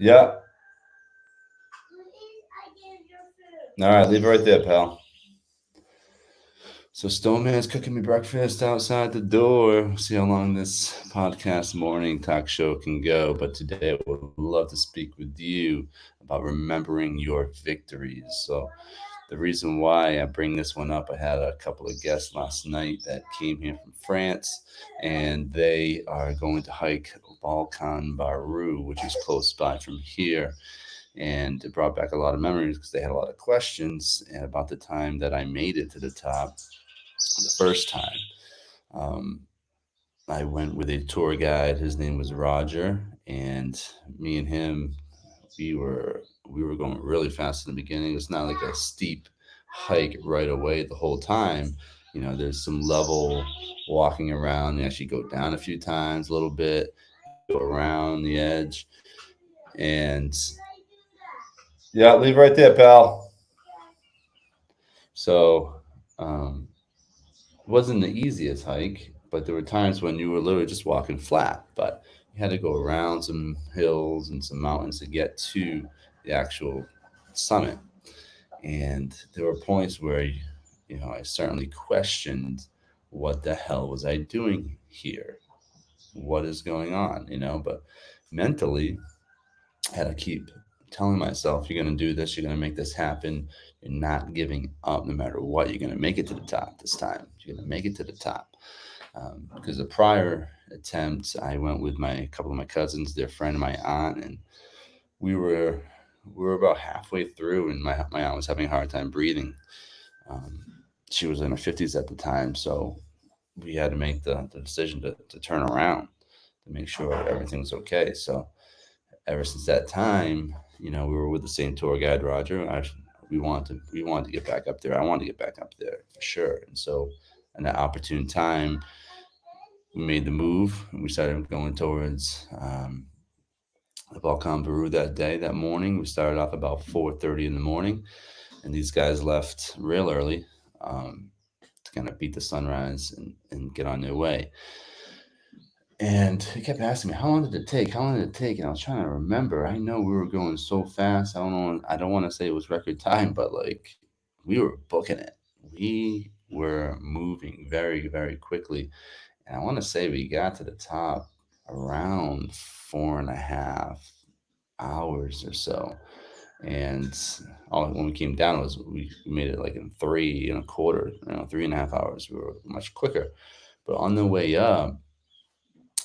Yeah. All right, leave it right there, pal. So Stoneman's cooking me breakfast outside the door. We'll see how long this podcast morning talk show can go. But today I would love to speak with you about remembering your victories. So the reason why I bring this one up, I had a couple of guests last night that came here from France, and they are going to hike Balkan Baru, which is close by from here. And it brought back a lot of memories because they had a lot of questions about the time that I made it to the top the first time. Um, I went with a tour guide. His name was Roger, and me and him, we were going really fast in the beginning. It's not like a steep hike right away the whole time. You know, there's some level walking around. You actually go down a few times, a little bit, go around the edge, and yeah, leave right there, pal. So, um, it wasn't the easiest hike, but there were times when you were literally just walking flat, but you had to go around some hills and some mountains to get to the actual summit. And there were points where, I certainly questioned what the hell was I doing here? What is going on? But mentally, I had to keep telling myself, you're going to do this, you're going to make this happen. You're not giving up no matter what. You're going to make it to the top this time. You're going to make it to the top. Because the prior attempt, I went with my couple of my cousins, their friend, and my aunt, and we were we were about halfway through, and my aunt was having a hard time breathing. Um, she was in her 50s at the time, so we had to make the decision to turn around to make sure everything was okay. So ever since that time, we were with the same tour guide, Roger. We wanted to get back up there. I wanted to get back up there for sure. And so, in that opportune time, we made the move and we started going towards the Balkan Baru that day. That morning, we started off about 4:30 in the morning, and these guys left real early to kind of beat the sunrise and get on their way. And he kept asking me, "How long did it take? How long did it take?" And I was trying to remember. I know we were going so fast. I don't know. I don't want to say it was record time, but like we were booking it. We were moving very, very quickly. And I want to say we got to the top around 4.5 hours or so. And when we came down, we made it like in 3.25, 3.5 hours. We were much quicker. But on the way up,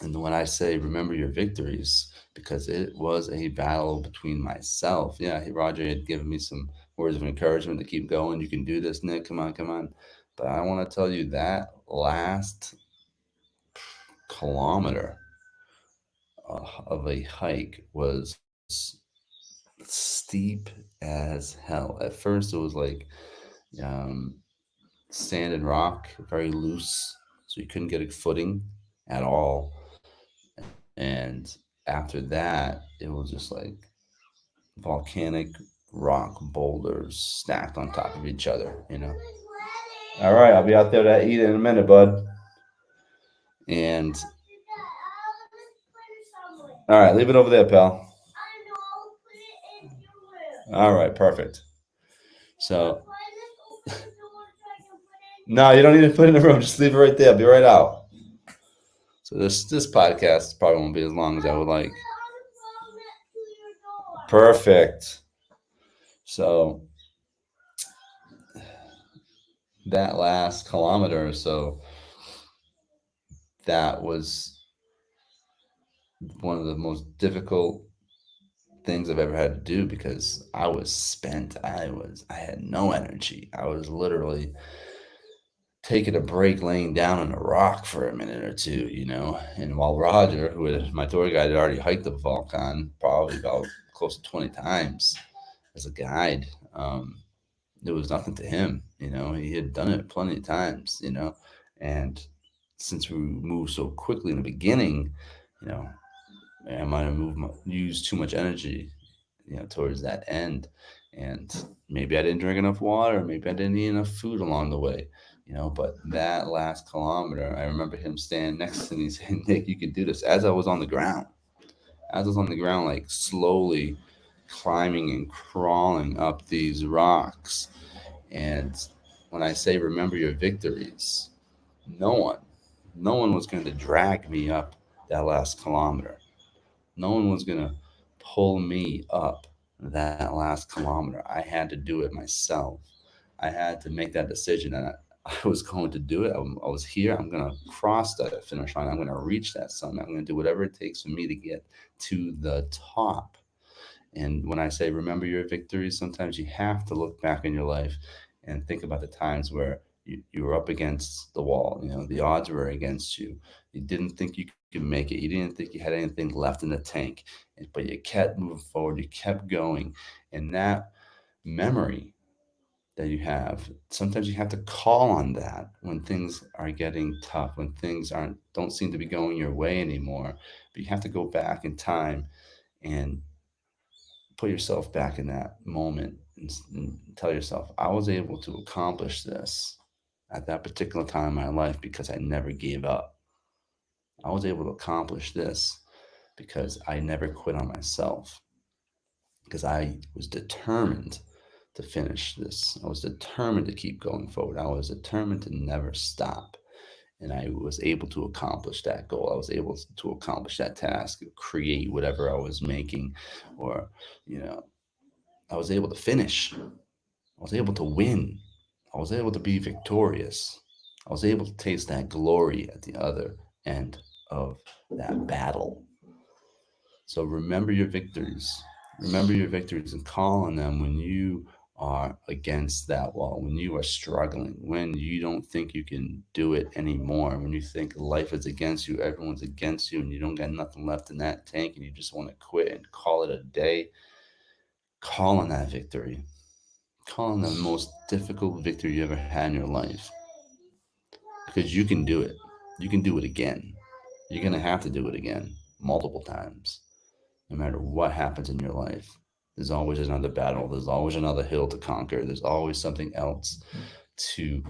and when I say remember your victories, because it was a battle between myself. Yeah, Roger had given me some words of encouragement to keep going. You can do this, Nick. Come on, come on. But I want to tell you that last kilometer of a hike was steep as hell. At first, it was like um, sand and rock, very loose, so you couldn't get a footing at all. And after that, it was just like volcanic rock boulders stacked on top of each other. All right, I'll be out there to eat in a minute, bud. And all right, leave it over there, pal. All right, perfect. So, no, you don't need to put it in the room. Just leave it right there. I'll be right out. So this podcast probably won't be as long as I would like. Perfect. So that last kilometer or so, that was one of the most difficult things I've ever had to do because I was spent. I had no energy. I was literally taking a break laying down on a rock for a minute or two. And while Roger, who was my tour guide, had already hiked the Volcan probably about close to 20 times as a guide, it was nothing to him. He had done it plenty of times. And since we moved so quickly in the beginning, you know, I might have used too much energy, towards that end. And maybe I didn't drink enough water, maybe I didn't eat enough food along the way. But that last kilometer, I remember him standing next to me saying, Nick, you can do this, as I was on the ground. As I was on the ground, like slowly climbing and crawling up these rocks. And when I say remember your victories, no one, no one was going to drag me up that last kilometer. No one was going to pull me up that last kilometer. I had to do it myself. I had to make that decision, and I was going to do it. I was here. I'm going to cross that finish line. I'm going to reach that summit. I'm going to do whatever it takes for me to get to the top. And when I say remember your victories, sometimes you have to look back in your life and think about the times where you were up against the wall. You know, the odds were against you. You didn't think you could make it. You didn't think you had anything left in the tank, but you kept moving forward. You kept going. And that memory that you have, sometimes you have to call on that when things are getting tough, when things don't seem to be going your way anymore. But you have to go back in time and put yourself back in that moment and tell yourself, I was able to accomplish this at that particular time in my life because I never gave up. I was able to accomplish this because I never quit on myself, because I was determined to finish this. I was determined to keep going forward. I was determined to never stop. And I was able to accomplish that goal. I was able to accomplish that task, create whatever I was making, or, you know, I was able to finish. I was able to win. I was able to be victorious. I was able to taste that glory at the other end of that battle. So remember your victories. Remember your victories and call on them when you are against that wall, when you are struggling, when you don't think you can do it anymore, when you think life is against you, everyone's against you, and you don't got nothing left in that tank and you just want to quit and call it a day. Call on that victory. Call on the most difficult victory you ever had in your life, because you can do it. You can do it again. You're going to have to do it again multiple times. No matter what happens in your life, there's always another battle. There's always another hill to conquer. There's always something else to,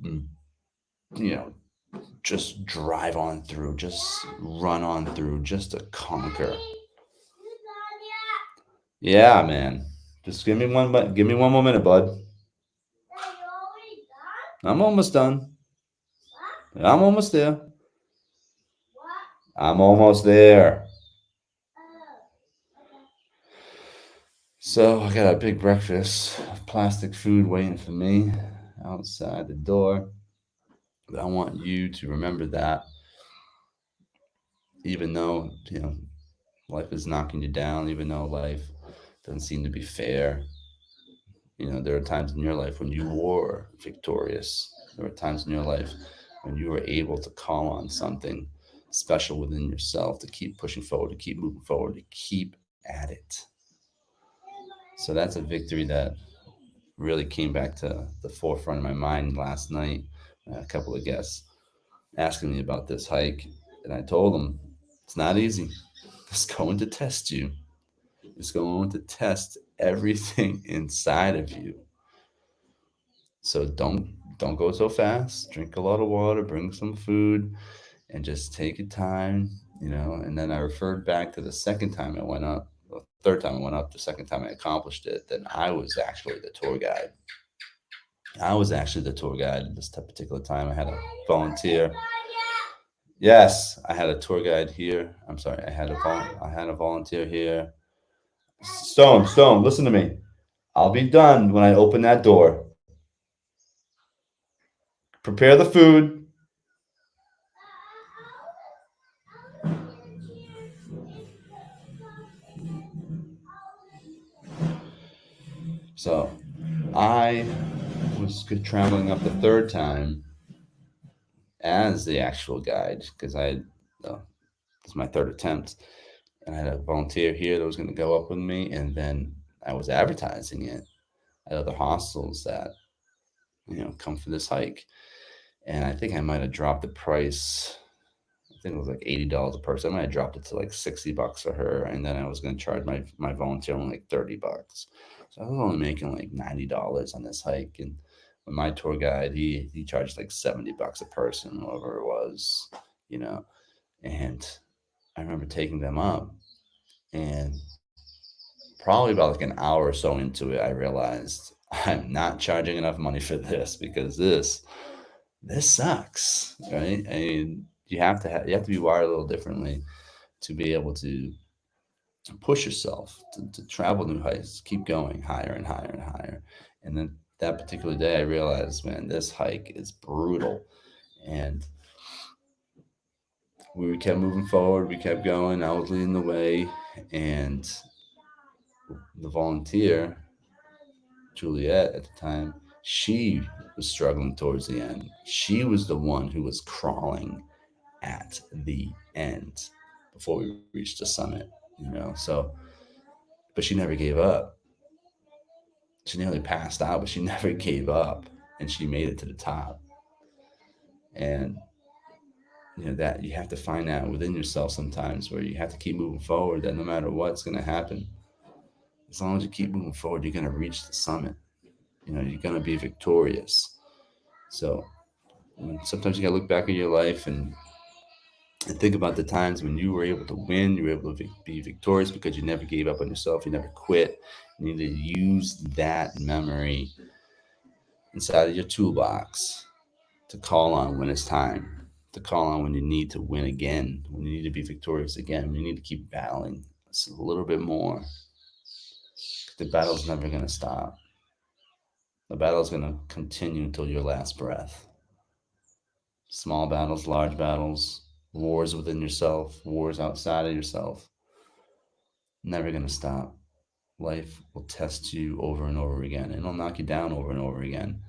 mm, you know, just drive on through, just run on through, just to conquer. Yeah, man. Just give me one more minute, bud. I'm almost done. I'm almost there. I'm almost there. So I got a big breakfast of plastic food waiting for me outside the door. But I want you to remember that, even though, life is knocking you down, even though life doesn't seem to be fair, there are times in your life when you were victorious. There were times in your life when you were able to call on something special within yourself to keep pushing forward, to keep moving forward, to keep at it. So that's a victory that really came back to the forefront of my mind last night. A couple of guests asking me about this hike, and I told them it's not easy. It's going to test you. It's going to test everything inside of you. So don't go so fast. Drink a lot of water, bring some food, and just take your time. And then I referred back to the second time I went up, the third time I went up, the second time I accomplished it. Then I was actually the tour guide. I was actually the tour guide this particular time. I had a volunteer. Yes, I had a tour guide here. I'm sorry, I had a volunteer here. Stone, listen to me. I'll be done when I open that door. Prepare the food. So I was traveling up the third time as the actual guide because this is my third attempt, and I had a volunteer here that was going to go up with me, and then I was advertising it at other hostels that come for this hike, and I think I might have dropped the price. I think it was like $80 a person. I might have dropped it to like $60 for her, and then I was going to charge my volunteer only like $30. So I was only making like $90 on this hike, and with my tour guide, he charged like $70 a person, whatever it was, you know, and I remember taking them up, and probably about like an hour or so into it, I realized I'm not charging enough money for this because this sucks, right? I mean, you have to be wired a little differently to be able to push yourself to travel new heights, keep going higher and higher and higher. And then that particular day, I realized, man, this hike is brutal. And we kept moving forward, we kept going. I was leading the way, and the volunteer, Juliet, at the time, she was struggling towards the end. She was the one who was crawling at the end before we reached the summit, So, but she never gave up. She nearly passed out, but she never gave up, and she made it to the top. And that you have to find that within yourself sometimes, where you have to keep moving forward. That no matter what's going to happen, as long as you keep moving forward, you're going to reach the summit. You're going to be victorious. So sometimes you got to look back at your life and think about the times when you were able to win, you were able to be victorious because you never gave up on yourself, you never quit. You need to use that memory inside of your toolbox to call on when it's time, to call on when you need to win again, when you need to be victorious again, when you need to keep battling just a little bit more. The battle's never going to stop. The battle's going to continue until your last breath. Small battles, large battles, wars within yourself, wars outside of yourself. Never going to stop. Life will test you over and over again. It'll knock you down over and over again.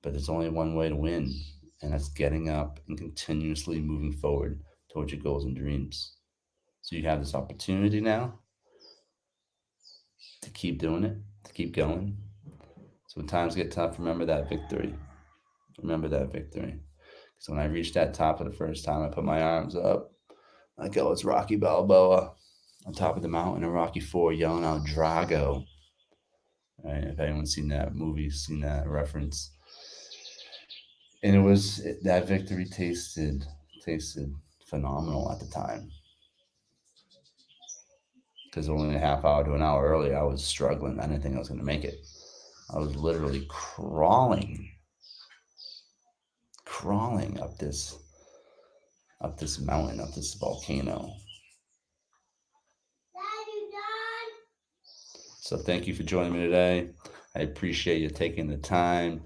But there's only one way to win, and that's getting up and continuously moving forward towards your goals and dreams. So you have this opportunity now to keep doing it, to keep going. So when times get tough, remember that victory. Remember that victory. Because when I reached that top for the first time, I put my arms up like, oh, it's Rocky Balboa on top of the mountain in Rocky 4 yelling out Drago. Right? If anyone's seen that movie, seen that reference. And that victory tasted phenomenal at the time. Because only a half hour to an hour earlier, I was struggling. I didn't think I was going to make it. I was literally crawling up this mountain, up this volcano. So thank you for joining me today. I appreciate you taking the time.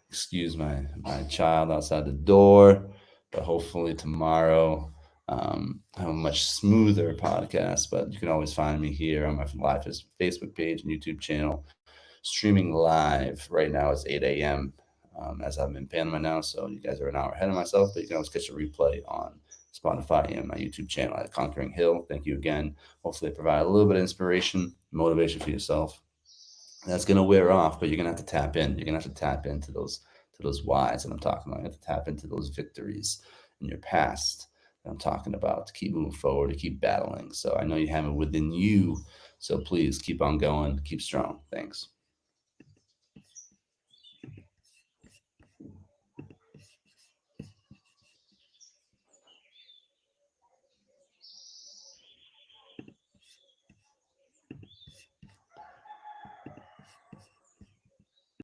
Excuse my child outside the door, but hopefully tomorrow I have a much smoother podcast. But you can always find me here on my live Facebook page and YouTube channel, streaming live. Right now it's 8 a.m. As I'm in Panama now, so you guys are an hour ahead of myself, but you can always catch a replay on Spotify and my YouTube channel at Conquering Hill. Thank you again. Hopefully I provide a little bit of inspiration, motivation for yourself. That's going to wear off, but you're going to have to tap in. You're going to have to tap into those whys that I'm talking about. You have to tap into those victories in your past that I'm talking about to keep moving forward, to keep battling. So I know you have it within you. So please keep on going, keep strong. Thanks.